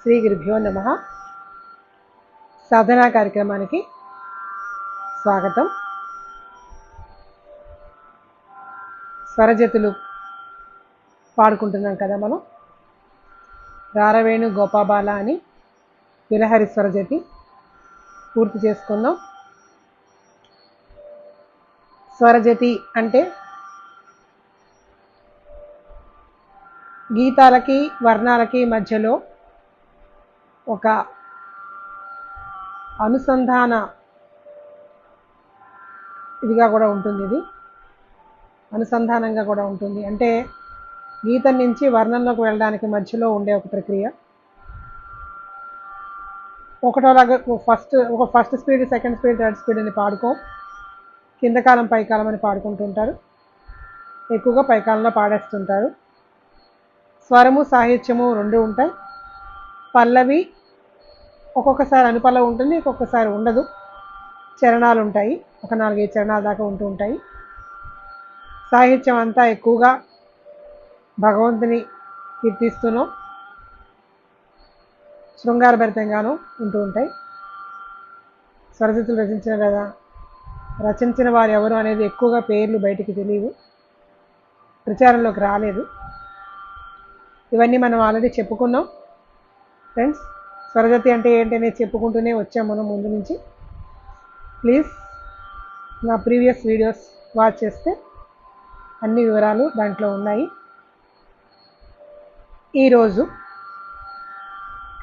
శ్రీ గురుభ్యో నమః. సాధనా కార్యక్రమానికి స్వాగతం. స్వరజతులు పాడుకుంటున్నాం కదా మనం. రారవేణు గోపాబాల అని విలహరి స్వరజతి పూర్తి చేసుకుందాం. స్వరజతి అంటే గీతాలకి వర్ణాలకి మధ్యలో ఒక అనుసంధాన ఇదిగా కూడా ఉంటుంది. ఇది అనుసంధానంగా కూడా ఉంటుంది. అంటే గీతం నుంచి వర్ణంలోకి వెళ్ళడానికి మధ్యలో ఉండే ఒక ప్రక్రియ. ఒకటోలాగా first speed, second speed, third speed అని పాడుకో, కింద కాలం పై కాలం అని పాడుకుంటుంటారు. ఎక్కువగా పైకాలంలో పాడేస్తుంటారు. స్వరము సాహిత్యము రెండు ఉంటాయి. పల్లవి ఒక్కొక్కసారి అనుపల్లవి ఉంటుంది, ఒక్కొక్కసారి ఉండదు. చరణాలు ఉంటాయి, ఒక 4-5 చరణాల దాకా ఉంటూ ఉంటాయి. సాహిత్యం అంతా ఎక్కువగా భగవంతుని కీర్తిస్తూనో శృంగారభరితంగానూ ఉంటూ ఉంటాయి. స్వరజతులు రచించిన వారు ఎవరు అనేది ఎక్కువగా పేర్లు బయటికి తెలియవు, ప్రచారంలోకి రాలేదు. ఇవన్నీ మనం ఆల్రెడీ చెప్పుకున్నాం ఫ్రెండ్స్. స్వరజతి అంటే ఏంటనేది చెప్పుకుంటూనే వచ్చాం మనం ముందు నుంచి. ప్లీజ్ నా ప్రీవియస్ వీడియోస్ వాచ్ చేస్తే అన్ని వివరాలు దాంట్లో ఉన్నాయి. ఈరోజు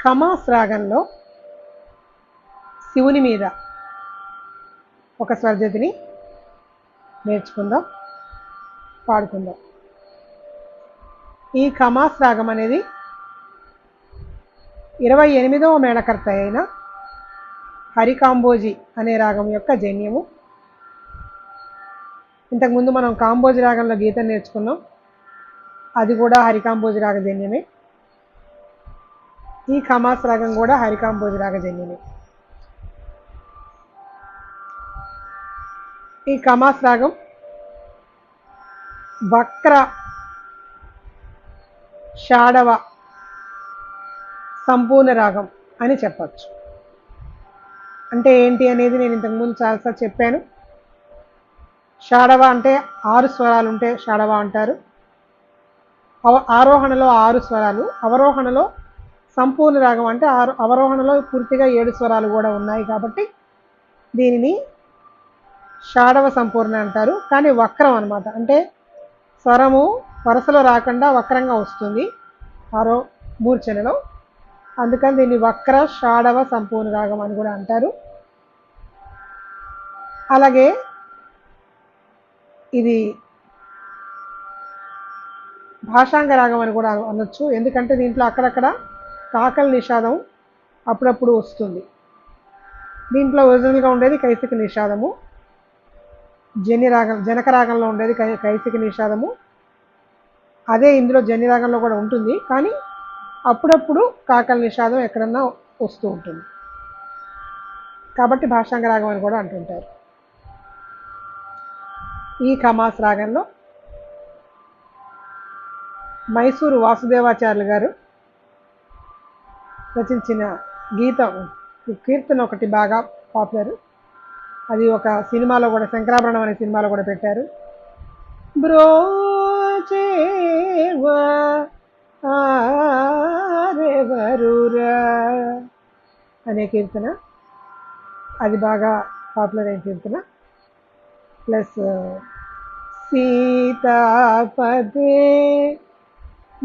ఖమాస్ రాగంలో శివుని మీద ఒక స్వరజతిని నేర్చుకుందాం, పాడుకుందాం. ఈ ఖమాస్ రాగం అనేది 28వ మేళకర్త అయిన హరికాంబోజి అనే రాగం యొక్క జన్యము. ఇంతకుముందు మనం కాంబోజి రాగంలో గీతం నేర్చుకున్నాం, అది కూడా హరికాంబోజి రాగజన్యమే. ఈ ఖమాస్ రాగం కూడా హరికాంబోజి రాగజన్యమే. ఈ ఖమాస్ రాగం వక్ర షాడవ సంపూర్ణ రాగం అని చెప్పచ్చు. అంటే ఏంటి అనేది నేను ఇంతకుముందు చాలాసార్లు చెప్పాను. షాడవ అంటే 6 స్వరాలు ఉంటే షాడవ అంటారు. ఆరోహణలో 6 స్వరాలు, అవరోహణలో సంపూర్ణ రాగం అంటే అవరోహణలో పూర్తిగా 7 స్వరాలు కూడా ఉన్నాయి కాబట్టి దీనిని షాడవ సంపూర్ణ అంటారు. కానీ వక్రం అన్నమాట, అంటే స్వరము వరుసలో రాకుండా వక్రంగా వస్తుంది ఆరో మూర్ఛనలో. అందుకని దీన్ని వక్ర షాడవ సంపూర్ణ రాగం అని కూడా అంటారు. అలాగే ఇది భాషాంగ రాగం అని కూడా అనొచ్చు, ఎందుకంటే దీంట్లో అక్కడక్కడ కాకల నిషాదం అప్పుడప్పుడు వస్తుంది. దీంట్లో ఒరిజినల్గా ఉండేది కైసిక నిషాదము, జనక రాగంలో ఉండేది కైసిక నిషాదము. అదే ఇందులో జన్య రాగంలో కూడా ఉంటుంది, కానీ అప్పుడప్పుడు కాకల నిషాదం ఎక్కడన్నా వస్తూ ఉంటుంది కాబట్టి భాషాంగ రాగం అని కూడా అంటుంటారు. ఈ ఖమాస్ రాగంలో మైసూరు వాసుదేవాచార్యులు గారు రచించిన కీర్తన ఒకటి బాగా పాపులర్. అది ఒక సినిమాలో కూడా, శంకరాభరణం అనే సినిమాలో కూడా పెట్టారు. బ్రోచేవా ఆరెవరురా అనే కీర్తన, అది బాగా పాపులర్ అయిన కీర్తన. ప్లస్ సీతాపదే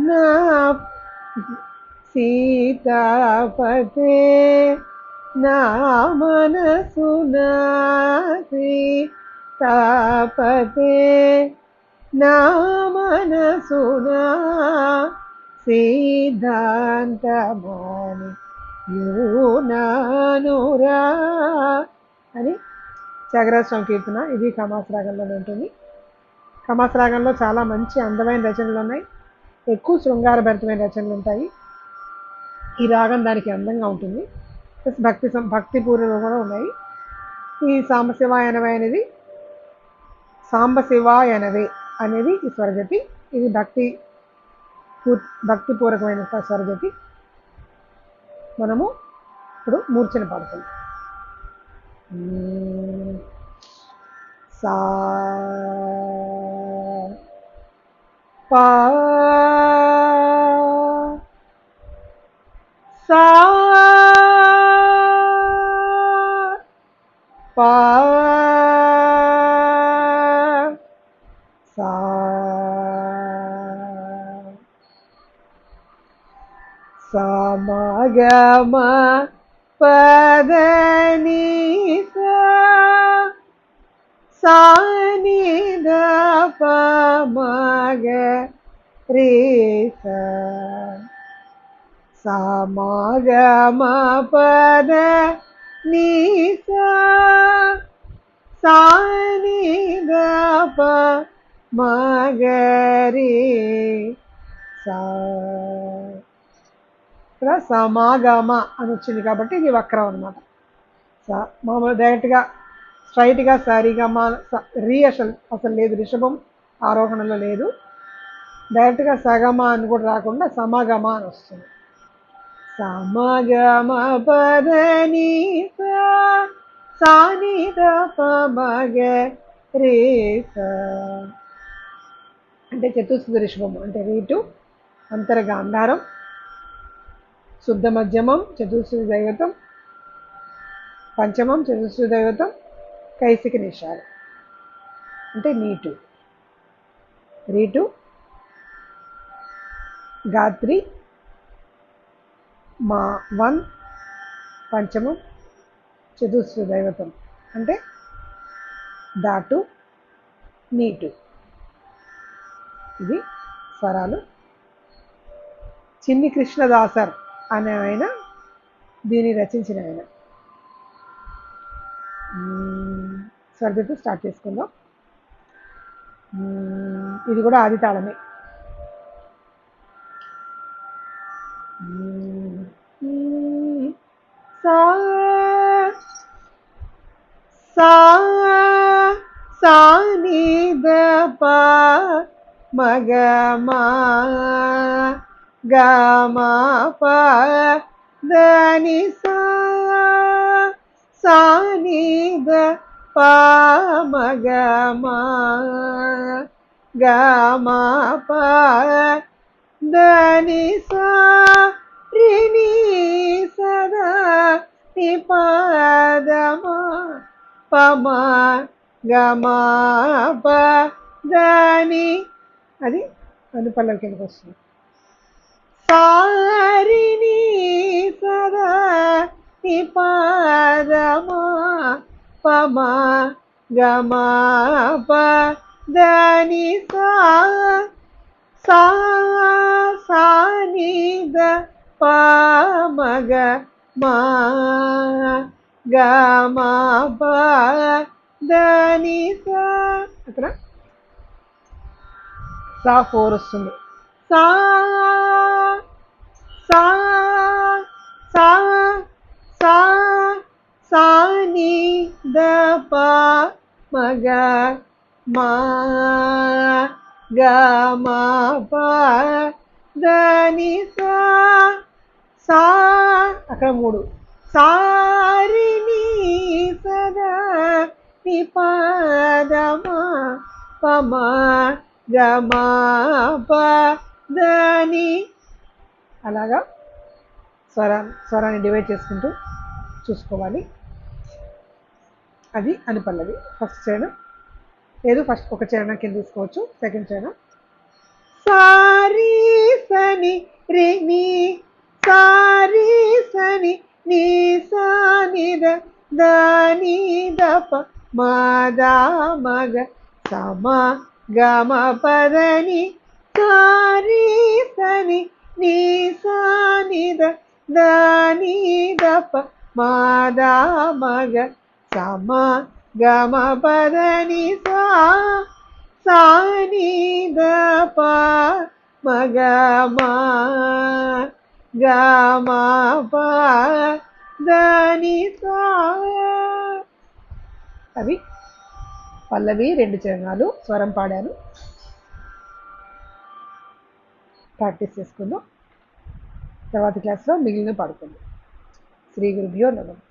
నా సీతాపదే నా మనసునా సీతాపదే నా మనసునా సిద్ధాంతమాని యూనానురా అని త్యాగరాజ స్వామి కీర్తన. ఇది ఖమాస్ రాగంలోనే ఉంటుంది. ఖమాస్ రాగంలో చాలా మంచి అందమైన రచనలు ఉన్నాయి, ఎక్కువ శృంగారభరితమైన రచనలు ఉంటాయి. ఈ రాగం దానికి అందంగా ఉంటుంది. ప్లస్ భక్తిపూర్వకంగా కూడా ఉన్నాయి. ఈ సాంబశివాయనవే అనేది ఈ స్వరజతి. ఇది భక్తిపూర్వకమైన స్వరజతి. మనము ఇప్పుడు మూర్ఛన పాడుతుంది. సా పా సా పా సా సమగమ పదని సానిద పమగ రే సమగమ పద నిసా సానిద పమగ రే సా. ఇక్కడ సమాగమ అని వచ్చింది కాబట్టి ఇది వక్రం అనమాట. మామూలు డైరెక్ట్గా స్ట్రైట్గా సరిగమ రీ అసలు లేదు, రిషభం ఆరోహణలో లేదు. డైరెక్ట్గా సగమ అని కూడా రాకుండా సమగమ అని వస్తుంది. సమగమ పదని సానిద పమగ రే అంటే చతుశ్రుతి రిషభం అంటే రీటు, అంతరగాంధారం, శుద్ధ మధ్యమం చతుశ్రుతి దైవతం, పంచమం చతుశ్రుతి దైవతం, కైసిక నిషాదం అంటే నీటు, రీటు, గాత్రి, మా వన్, పంచమం చతుశ్రుతి దైవతం అంటే దాటు, నీటు. ఇది స్వరాలు. చిన్ని కృష్ణదాసర్ అనే ఆయన దీన్ని రచించిన ఆయన. స్వరజతో స్టార్ట్ చేసుకుందాం. ఇది కూడా ఆది తాళమే. సా సా సానిద ప మగ మా గమ ప దని సా సానిద ప మగ మా గమ ప దని సా రిని సదా ని పదమా పమ గమ ప దని అది అనుపల్లవి కిందకి వస్తుంది. సారిని సదా ని పదమా పమ గమ ప దని సా సా సానిద పమగ మా గమ ప దని సా. అక్కడ సా 4 వస్తుంది. సా సా సా సా సాని ద ప మగ మా గమ ప దని సా సా. అక్కడ 3 సారిని సదా ని పదమా పమ గమ ప దని. అలాగా స్వరాన్ని డివైడ్ చేసుకుంటూ చూసుకోవాలి. అది అనుపల్లవి. ఫస్ట్ చరణం లేదు, ఫస్ట్ ఒక చరణం కింద తీసుకోవచ్చు. సెకండ్ చరణం సారీ సని రి ని సారీ సని ని సానిద దని దప మద మగ సమ గమ పదని సారీ సని ని సానిద దని దప మద మగ సమ గమ పదని సా సానిద ప మగ మా గమ ప దని సా. అవి పల్లవి 2 చరణాలు స్వరం పాడాను. ప్రాక్టీస్ చేసుకుందాం. తర్వాత క్లాస్లో మిగిలిన పాడుకుందాం. శ్రీ గురుభ్యో నమః.